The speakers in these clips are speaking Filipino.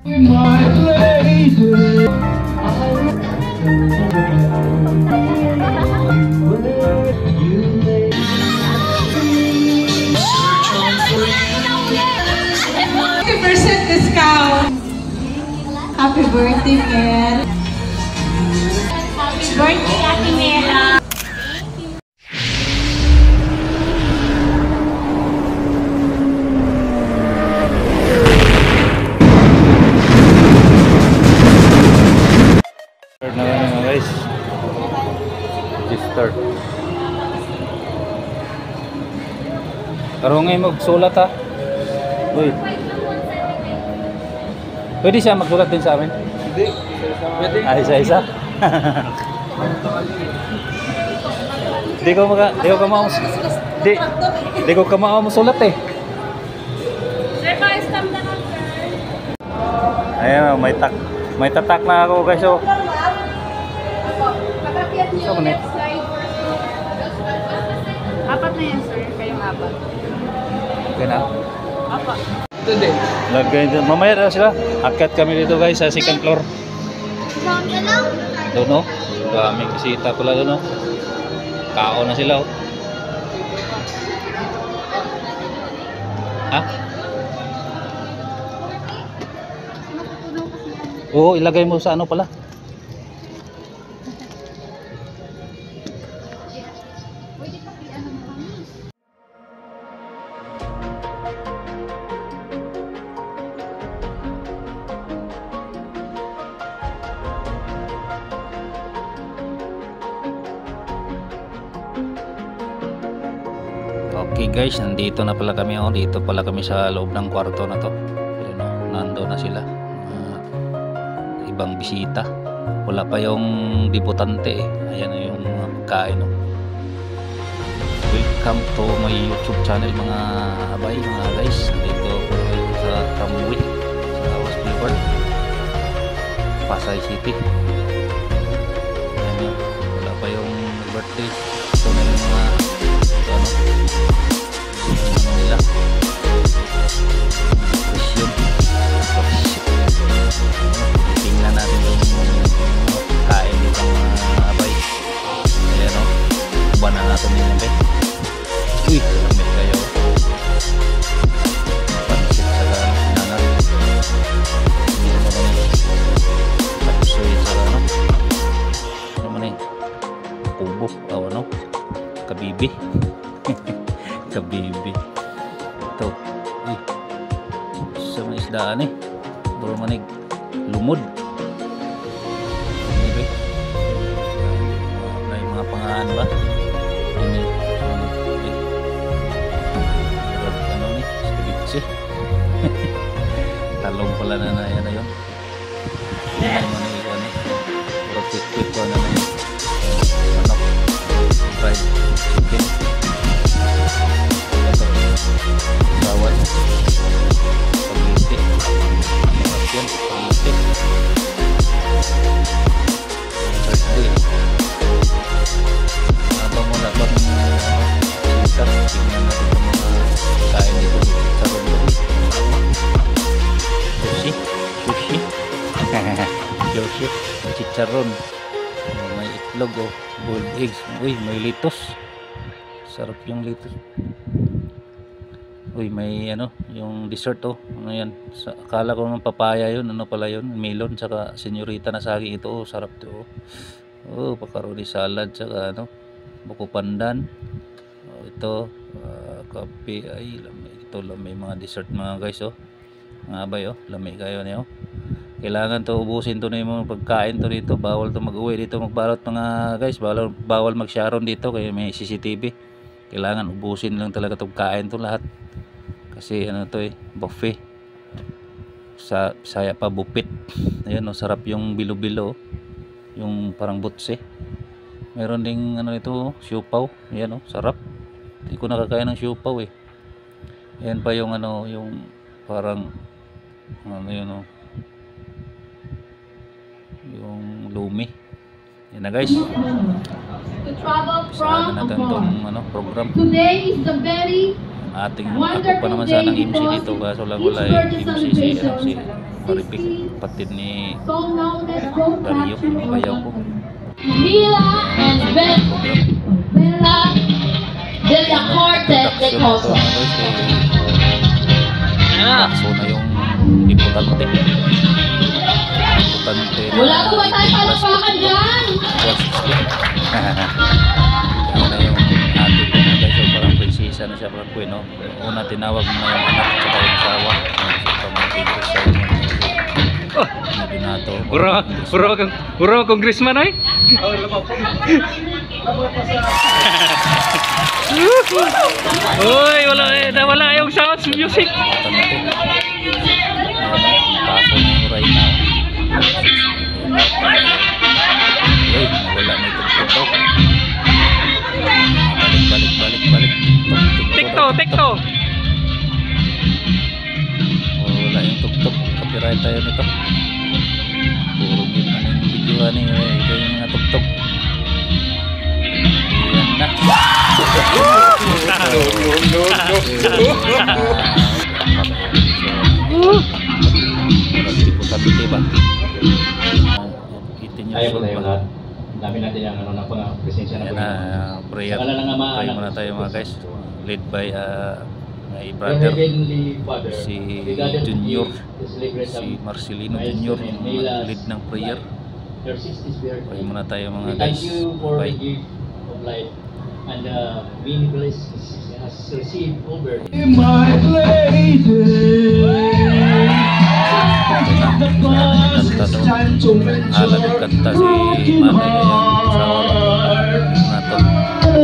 My lady, percent discount. Happy birthday, Mel. Happy birthday, Ate Mela. Start na lang mga guys. Start. Karoon ngayon magsulat ha. Uy. Pwede siya magsulat din sa amin? Hindi. Pwede. Isa-isa? Di ko masulat eh. Sir, pa-stamp na lang, sir. Ayan, may tatak na ako guys. Oh. Patapiat niyo Saan left side. Apat na yan, sir. Kayong apat. Okay na. Apat. Ito din. Lagay dito. Mamaya na sila. Akyat kami dito guys sa second floor. Doon no. Daming bisita pala doon no. Kao na sila oh. Ha? Oo, ilagay mo sa ano pala. Okay guys, nandito na pala kami oh. Dito pala kami sa loob ng kwarto na to. Ayun, oh, nando na sila. Ibang bisita. Wala pa yung debutante eh. Ayan yung pagkain oh. Welcome to my YouTube channel mga abay, mga guys. Dito po kayo sa Tamuwi, sa Awas Boulevard, Pasay City. Ayan yun. Wala pa yung birthday. Ito na yung mga nila presyon. Tingnan natin yung kain dito mga abay. Ayan o, uban na natin yung abay. Uy, lamit kayo. Pansit sa nanan. Hindi mo kami tapsoy sa ano. Ano man eh, kubo o ano, kabibi. Kabibi ito uy, sa mga isdaan eh puro manig lumod hindi may mga pangaan ba ini ano ni skibitsi talong pala na yan na yun may manig ano puro quick ko na yun manok fried chicken bawal pagiti yan pagiti birthday habang muna bang sisar tingnan natin yung mga kain dito sa room sushi sushi chicharon may itlog o boiled eggs uy may litos sarap yung litos. Uy, may ano, yung dessert oh. Ano yan? Akala ko naman papaya yun. Ano pala yun? Melon, saka senyorita na saging ito. Oh, sarap to oh. Oh, macaroni salad, saka ano, buko pandan. Oh, ito, kape. Ay, lamay. Ito, lamay mga dessert mga guys oh. Mga abay oh, lamay kayo niyo oh. Kailangan to ubusin to na yung mga pagkain to dito. Bawal to mag-uwi dito magbalot mga guys. Bawal mag-sharon dito kaya may CCTV. Kailangan ubusin lang talaga itong kain to lahat. Kasi ano to eh, buffet. Sa Bisaya pa bupit. Ayun oh, sarap yung bilo-bilo. Yung parang butse. Meron ding ano ito, siupaw. Ayan oh, sarap. Hindi ko nakakain ng siupaw eh. Ayan pa yung ano, yung parang ano yun oh. Yung lumi. Yan na guys. Saan natin itong ano, program. Today is the very Ating ako pa naman sana ng MC dito kaso lang wala eh. MC si Paripik, kapatid ni song known as Road Dario, yung bayaw ko. Mila and Ben Bella did the quartet they call So na yung importante. Importante. Wala po ba tayo palapakan dyan? Yan na yung ating na guys. So parang prinsesa na siya parang kuya, no? Una tinawag mo na yung anak at saka yung asawa. So pamangkin ko sa inyo. Binato. Puro congressman ay? Uy, wala yung sounds music. Paso na yung right now. Uy, wala na itong tugtog. Balik. Tikto. Wala yung tugtog. Copyright tayo nito. Puro game na yung video ni ito yung mga tugtog. Ayan na. Hindi po sabi diba? 18 years Ayaw old tayo pa. lahat. Dami natin yung ano na pang presensya na Ayan na, prayer. Wala lang ama, Pray anak, muna tayo mga guys. Led by my Your brother, Heavenly Father, si we gather Junior, to celebrate si ang Marcelino Junior, lead ng prayer. your 60th birthday. Pray muna tayo mga We guys. thank you for the Bye. gift of life and many blessings has received over. My lady, the bus is time to Alam mentor kanta si broken Mate yung asawa heart. na to.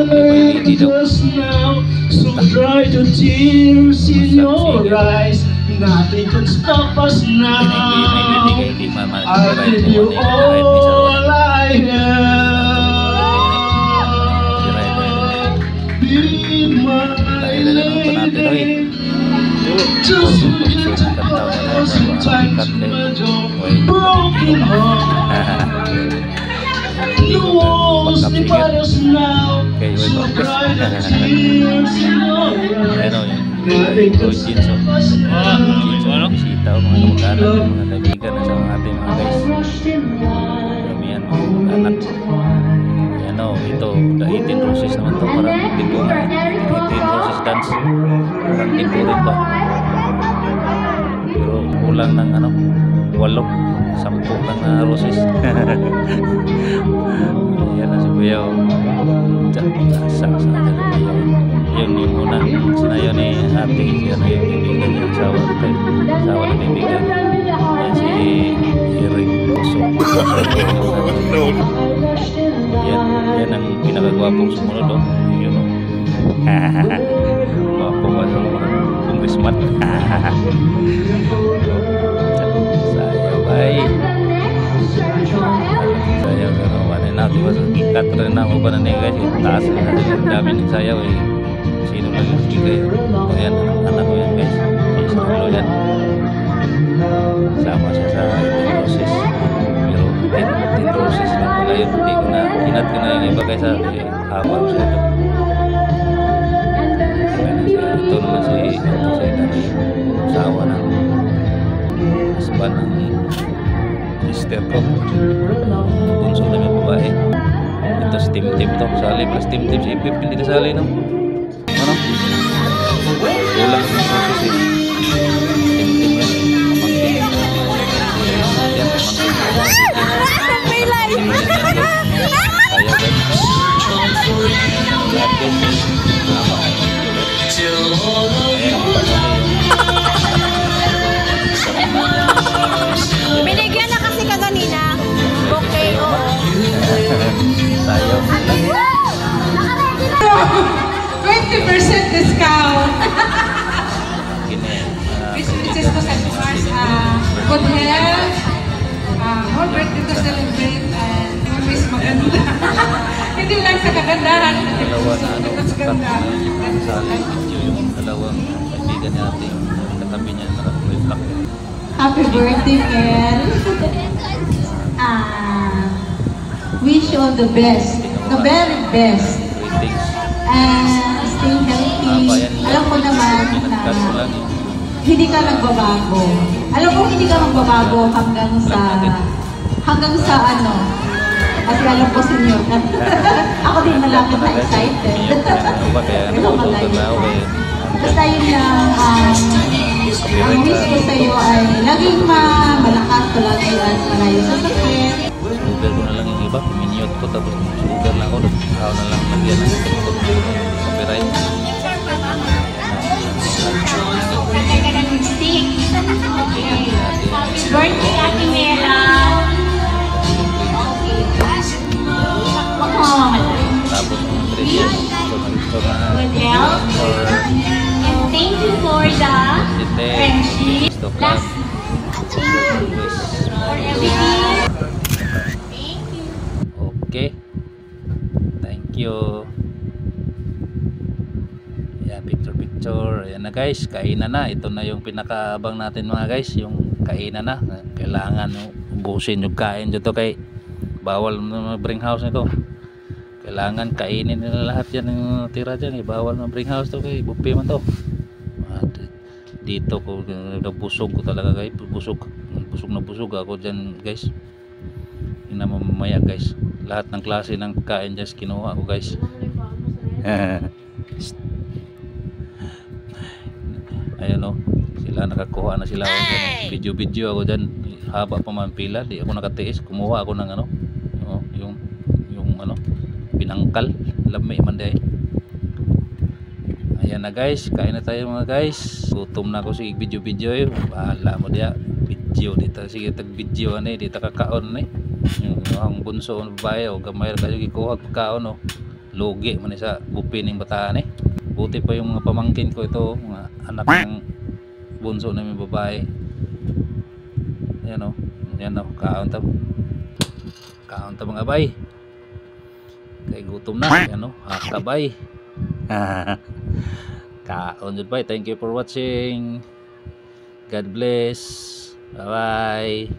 Hindi daw. Just now, so dry the tears in your eyes. Nothing can stop us now. Hindi I ma-copyright give you mo kahit di sa all I have. Be my dahil na naman pa natin oy. just to be thousand times my broken heart. The walls divide us now. So dry the tears in your eyes. Ano yung Jeans o bisita o mga kamag-anak, mga kaibigan na sa ating mga guys. Karamihan mga anak. Ayan o, ito, the 18 Roses naman to. Parang hindi po nga 18 Roses dance. Parang hindi po rin ba? Pero kulang ng ano, 8, 10 lang na roses. Ayan na si Kuya o. Sa Kuya o. Yun yung una. Sinayo ni ate, si ano yung kaibigan niya, asawa na kaibigan. Yan si Eric Poso. Yan ang pinakagwapong sumunod o. Yun o. Gwapo ba sa congressman? Sayaw ay. Sayaw ka naman. Natin ba sa Catherine na mo ba na niya guys? Taas na natin. Dami ng sayaw eh. Sino lang yung bigay. Ayan, anak ko yan guys. Si Israel yan. Sama siya sa 18 Roses. Pero 18 Roses lang pala yun. Hindi ko na, hinat ko na yung iba guys ha. Haba ko siya ito. Ito naman si asawa ng husband ng sister ko. Bunso na may babae. Ito si Tim to. Sali plus Tim si Ipip hindi nasali no. Ano? Kulang ng proses eh. Tim yan. Pamangkin. Yan, pamangkin. May life! Kaya ba? Lahat yan. Tama. Ayan, Binigyan na kasi ka kanina. Okay, oo. Sayaw. 20% discount. Gini. Businesses ko sa Mars, good health, more birthday to celebrate, and always maganda. Hindi lang sa kagandahan. Dalawa na ano, Mas ganda. sali video yung dalawang kaibigan natin. Katabi niya naka-play black. Happy birthday, Ken. Wish you all the best. The very best. Greetings. And stay healthy. Alam ko naman na Pinagkas ko lang eh. hindi ka nagbabago. Alam ko hindi ka magbabago hanggang sa ano. Kasi alam ko senior na. Ako din malapit na excited. Ikaw malayo. Basta yun lang, ang wish ko sa'yo ay laging malakas palagi at malayo sa sakit. Sugar ko na lang yung iba, minute ko tapos sugar lang ako, ako na lang lagyan ng copyright. Happy birthday, Ate Mela. Tapos yung ingredients, so Good health. And thank you for the friendship. Last for everything. Thank you. Okay. Thank you. Ayan, picture. Ayan na guys, kainan na. Ito na yung pinakaabang natin mga guys. Yung kainan na. Kailangan ubusin yung kain dito kay bawal na bring house nito. Kailangan kainin nila lahat yan yung tira dyan. Bawal na bring house to kay buffet man to. Dito ko nabusog ko talaga guys. Busog na busog ako dyan guys. Yun na mamaya guys. Lahat ng klase ng kain dyan kinuha ko guys. Ayan o, sila nakakuha na sila. Video ako dyan. Haba pa man pila. Di ako nakatiis. Kumuha ako ng ano. Yung ano. Pinangkal. Lami man day. Ayan na guys. Kain na tayo mga guys. Gutom na ako. Sige video yun. Bahala mo diya. Video dito. Sige tag video ano eh. Dito kakaon eh. Yung bunso ng babae o gamay kayo gikuha pagkaon o. Lugi man sa bupining bataan eh. Buti pa yung mga pamangkin ko ito. Mga anak ng bunso na yung babae. Ayan o. Ayan o. Kaon ta mga bay. Kay gutom na. Ayan o. Hakabay. Kaon dyan bay. Thank you for watching. God bless. Bye bye.